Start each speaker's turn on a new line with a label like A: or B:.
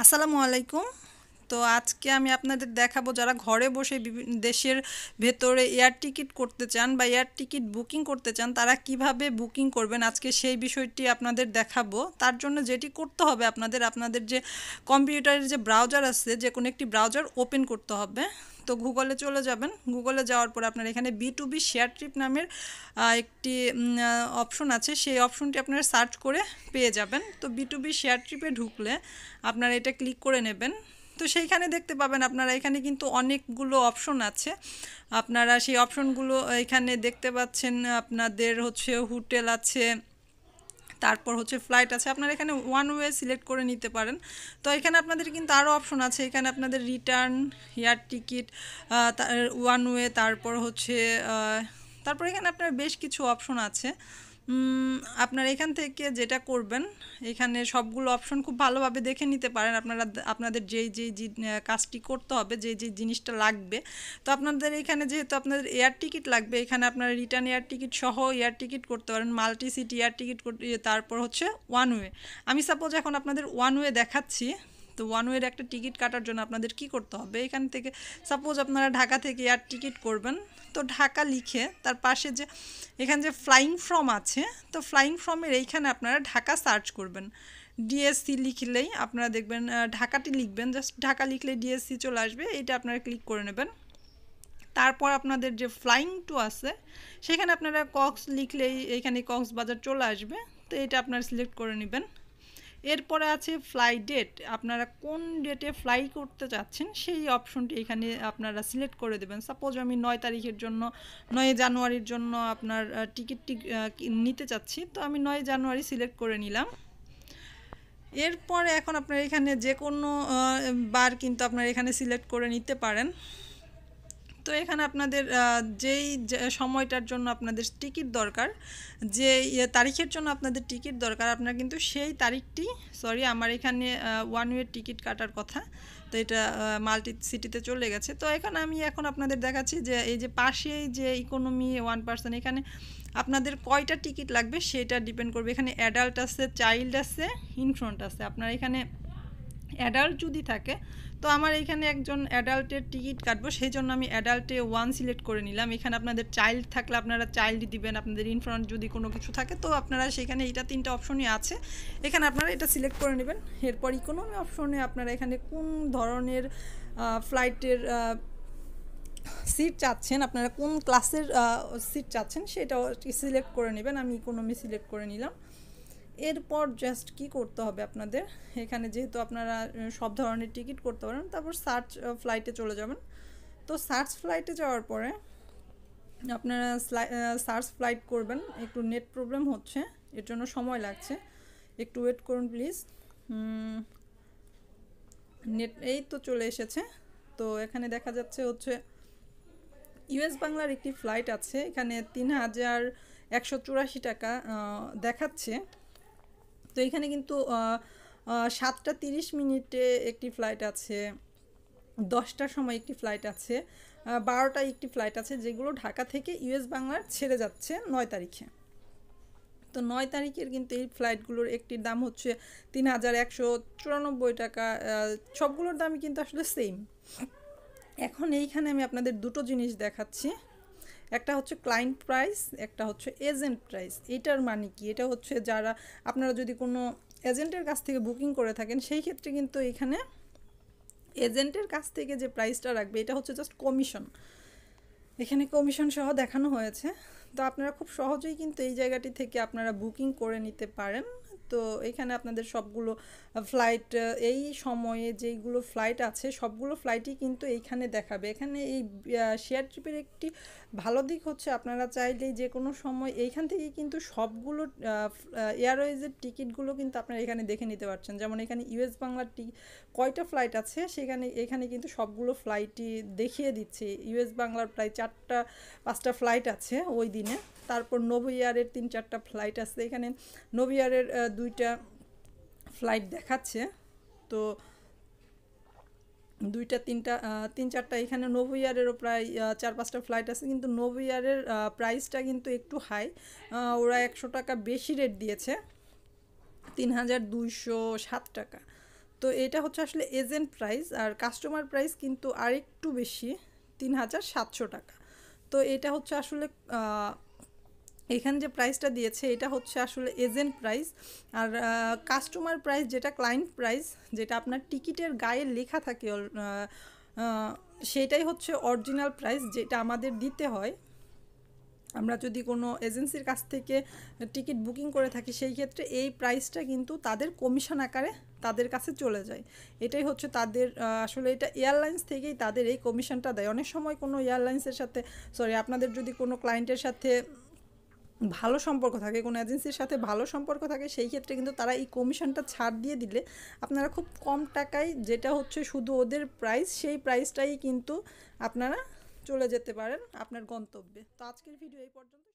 A: আসসালামু আলাইকুম। তো আজকে আমি আপনাদের দেখাবো যারা ঘরে বসে দেশের ভেতরে এয়ার টিকিট করতে চান বা এয়ার টিকিট বুকিং করতে চান তারা কিভাবে বুকিং করবেন আজকে সেই বিষয়টি আপনাদের দেখাবো। তার জন্য যেটি করতে হবে আপনাদের যে কম্পিউটারের যে ব্রাউজার আছে যে কোনো একটি ব্রাউজার ওপেন করতে হবে। তো গুগলে চলে যাবেন। গুগলে যাওয়ার পর আপনার এখানে বি2বি শেয়ার ট্রিপ নামের একটি অপশন আছে, সেই অপশনটি আপনারা সার্চ করে পেয়ে যাবেন। তো বি2বি শেয়ার ট্রিপে ঢুকলে আপনারা এটা ক্লিক করে নেবেন। তো সেইখানে দেখতে পাবেন আপনারা এখানে কিন্তু অনেকগুলো অপশন আছে। আপনারা সেই অপশনগুলো এখানে দেখতে পাচ্ছেন। আপনাদের হচ্ছে হোটেল আছে, তারপর হচ্ছে ফ্লাইট আছে। আপনারা এখানে ওয়ান ওয়ে সিলেক্ট করে নিতে পারেন। তো এখানে আপনাদের কিন্তু আরও অপশন আছে। এখানে আপনাদের return, air ticket, one way, তারপর হচ্ছে তারপর এখানে আপনার বেশ কিছু অপশন আছে। আপনারা এখান থেকে যেটা করবেন, এখানে সবগুলো অপশন খুব ভালোভাবে দেখে নিতে পারেন। আপনাদের যেই কাজটি করতে হবে, যেই জিনিসটা লাগবে। তো আপনাদের এখানে যেহেতু আপনাদের এয়ার টিকিট লাগবে, এখানে আপনারা রিটার্ন এয়ার টিকিট সহ এয়ার টিকিট করতে পারেন, মাল্টি সিটি এয়ার টিকিট তারপর হচ্ছে ওয়ান ওয়ে। আমি সাপোজ এখন আপনাদের ওয়ান ওয়ে দেখাচ্ছি। তো ওয়ান ওয়ের একটা টিকিট কাটার জন্য আপনাদের কি করতে হবে, এখান থেকে সাপোজ আপনারা ঢাকা থেকে এয়ার টিকিট করবেন। তো ঢাকা লিখে তার পাশে যে এখানে যে ফ্লাইং ফ্রম আছে, তো ফ্লাইং ফ্রমের এইখানে আপনারা ঢাকা সার্চ করবেন। ডিএসসি লিখলেই আপনারা দেখবেন, ঢাকাটি লিখবেন, জাস্ট ঢাকা লিখলেই ডিএসসি চলে আসবে। এটা আপনারা ক্লিক করে নেবেন। তারপর আপনাদের যে ফ্লাইং টু আছে সেখানে আপনারা কক্স লিখলেই এইখানে কক্সবাজার চলে আসবে। তো এটা আপনারা সিলেক্ট করে নেবেন। এরপরে আছে ফ্লাই ডেট, আপনারা কোন ডেটে ফ্লাই করতে চাচ্ছেন সেই অপশনটি এখানে আপনারা সিলেক্ট করে দেবেন। সাপোজ আমি 9 তারিখের জন্য, 9 জানুয়ারির জন্য আপনার টিকিটটি নিতে চাচ্ছি। তো আমি 9 জানুয়ারি সিলেক্ট করে নিলাম। এরপরে এখন আপনার এখানে যে কোনো বার কিন্তু আপনারা এখানে সিলেক্ট করে নিতে পারেন। তো এখানে আপনাদের যেই সময়টার জন্য আপনাদের টিকিট দরকার, যে তারিখের জন্য আপনাদের টিকিট দরকার, আপনারা কিন্তু সেই তারিখটি, সরি আমার এখানে ওয়ান ওয়ে টিকিট কাটার কথা, তো এটা মাল্টি সিটিতে চলে গেছে। তো এখানে আমি এখন আপনাদের দেখাচ্ছি যে এই যে পাশেই যে ইকোনমি ওয়ান পার্সন, এখানে আপনাদের কয়টা টিকিট লাগবে সেটা ডিপেন্ড করবে। এখানে অ্যাডাল্ট আছে, চাইল্ড আছে, ইনফ্রন্ট আছে। আপনার এখানে অ্যাডাল্ট যদি থাকে, তো আমার এখানে একজন অ্যাডাল্টের টিকিট কাটবো, সেই জন্য আমি অ্যাডাল্টে ওয়ান সিলেক্ট করে নিলাম। এখানে আপনাদের চাইল্ড থাকলে আপনারা চাইল্ডই দিবেন, আপনাদের ইনফ্রন্ট যদি কোনো কিছু থাকে তো আপনারা সেখানে এটা 3টা অপশনই আছে, এখানে আপনারা এটা সিলেক্ট করে নেবেন। এরপর ইকোনমি অপশনে আপনারা এখানে কোন ধরনের ফ্লাইটের সিট চাচ্ছেন, আপনারা কোন ক্লাসের সিট চাচ্ছেন সেটাও সিলেক্ট করে নেবেন। আমি ইকোনমি সিলেক্ট করে নিলাম। এরপর জাস্ট কি করতে হবে আপনাদের, এখানে যেহেতু আপনারা সব ধরনের টিকিট করতে পারেন, তারপর সার্চ ফ্লাইটে চলে যাবেন। তো সার্চ ফ্লাইটে যাওয়ার পরে আপনারা সার্চ ফ্লাইট করবেন। একটু নেট প্রবলেম হচ্ছে, এর জন্য সময় লাগছে, একটু ওয়েট করুন প্লিজ। নেট এই তো চলে এসেছে। তো এখানে দেখা যাচ্ছে হচ্ছে ইউএস বাংলার একটি ফ্লাইট আছে, এখানে 3184 টাকা দেখাচ্ছে। তো এখানে কিন্তু 7টা 30 মিনিটে একটি ফ্লাইট আছে, 10টার সময় একটি ফ্লাইট আছে, 12টায় একটি ফ্লাইট আছে, যেগুলো ঢাকা থেকে ইউএস বাংলার ছেড়ে যাচ্ছে 9 তারিখে। তো 9 তারিখের কিন্তু এই ফ্লাইটগুলোর একটির দাম হচ্ছে 3194 টাকা। সবগুলোর দামই কিন্তু আসলে সেম। এখন এইখানে আমি আপনাদের দুটো জিনিস দেখাচ্ছি, একটা হচ্ছে ক্লায়েন্ট প্রাইস, একটা হচ্ছে এজেন্ট প্রাইস। এটার মানে কি, এটা হচ্ছে যারা আপনারা যদি কোনো এজেন্টের কাছ থেকে বুকিং করে থাকেন সেই ক্ষেত্রে কিন্তু এখানে এজেন্টের কাছ থেকে যে প্রাইসটা রাখবে এটা হচ্ছে জাস্ট কমিশন, এখানে কমিশন সহ দেখানো হয়েছে। তো আপনারা খুব সহজেই কিন্তু এই জায়গাটি থেকে আপনারা বুকিং করে নিতে পারেন। তো এখানে আপনাদের সবগুলো ফ্লাইট, এই সময়ে যেইগুলো ফ্লাইট আছে সবগুলো ফ্লাইটই কিন্তু এইখানে দেখাবে। এখানে এই শেয়ার ট্রিপের একটি ভালো দিক হচ্ছে আপনারা চাইলেই যে কোনো সময় এইখান থেকেই কিন্তু সবগুলো এয়ারওয়েজের টিকিটগুলো কিন্তু আপনারা এখানে দেখে নিতে পারছেন। যেমন এখানে ইউএস বাংলার কয়টা ফ্লাইট আছে সেখানে এখানে কিন্তু সবগুলো ফ্লাইটই দেখিয়ে দিচ্ছে। ইউএস বাংলার প্রায় 4টা 5টা ফ্লাইট আছে ওই দিনে। তারপর নোভিয়ারের 3-4টা ফ্লাইট আছে, এখানে নোভিয়ারের 2টা ফ্লাইট দেখাচ্ছে। তো 2টা 3টা 3-4টা এখানে নোভিয়ারেরও প্রায় 4-5টা ফ্লাইট আছে, কিন্তু নোভিয়ারের প্রাইসটা কিন্তু একটু হাই, ওরা 100 টাকা বেশি রেট দিয়েছে, 3207 টাকা। তো এটা হচ্ছে আসলে এজেন্ট প্রাইস, আর কাস্টমার প্রাইস কিন্তু আরেকটু বেশি, 3700 টাকা। তো এটা হচ্ছে আসলে এখানে যে প্রাইসটা দিয়েছে এটা হচ্ছে আসলে এজেন্ট প্রাইস। আর কাস্টমার প্রাইস যেটা ক্লায়েন্ট প্রাইস, যেটা আপনার টিকিটের গায়ে লেখা থাকে, সেটাই হচ্ছে অরিজিনাল প্রাইস, যেটা আমাদের দিতে হয়। আমরা যদি কোনো এজেন্সির কাছ থেকে টিকিট বুকিং করে থাকি, সেই ক্ষেত্রে এই প্রাইসটা কিন্তু তাদের কমিশন আকারে তাদের কাছে চলে যায়। এটাই হচ্ছে তাদের আসলে এটা এয়ারলাইন্স থেকেই তাদের এই কমিশনটা দেয়। অনেক সময় কোনো এয়ারলাইন্সের সাথে, সরি, আপনাদের যদি কোনো ক্লায়েন্টের সাথে ভালো সম্পর্ক থাকে, কোনো এজেন্সির সাথে ভালো সম্পর্ক থাকে, সেই ক্ষেত্রে কিন্তু তারা এই কমিশনটা ছাড় দিয়ে দিলে আপনারা খুব কম টাকায়, যেটা হচ্ছে শুধু ওদের প্রাইস, সেই প্রাইসটাই কিন্তু আপনারা চলে যেতে পারেন আপনার গন্তব্যে। তো আজকের ভিডিও এই পর্যন্ত।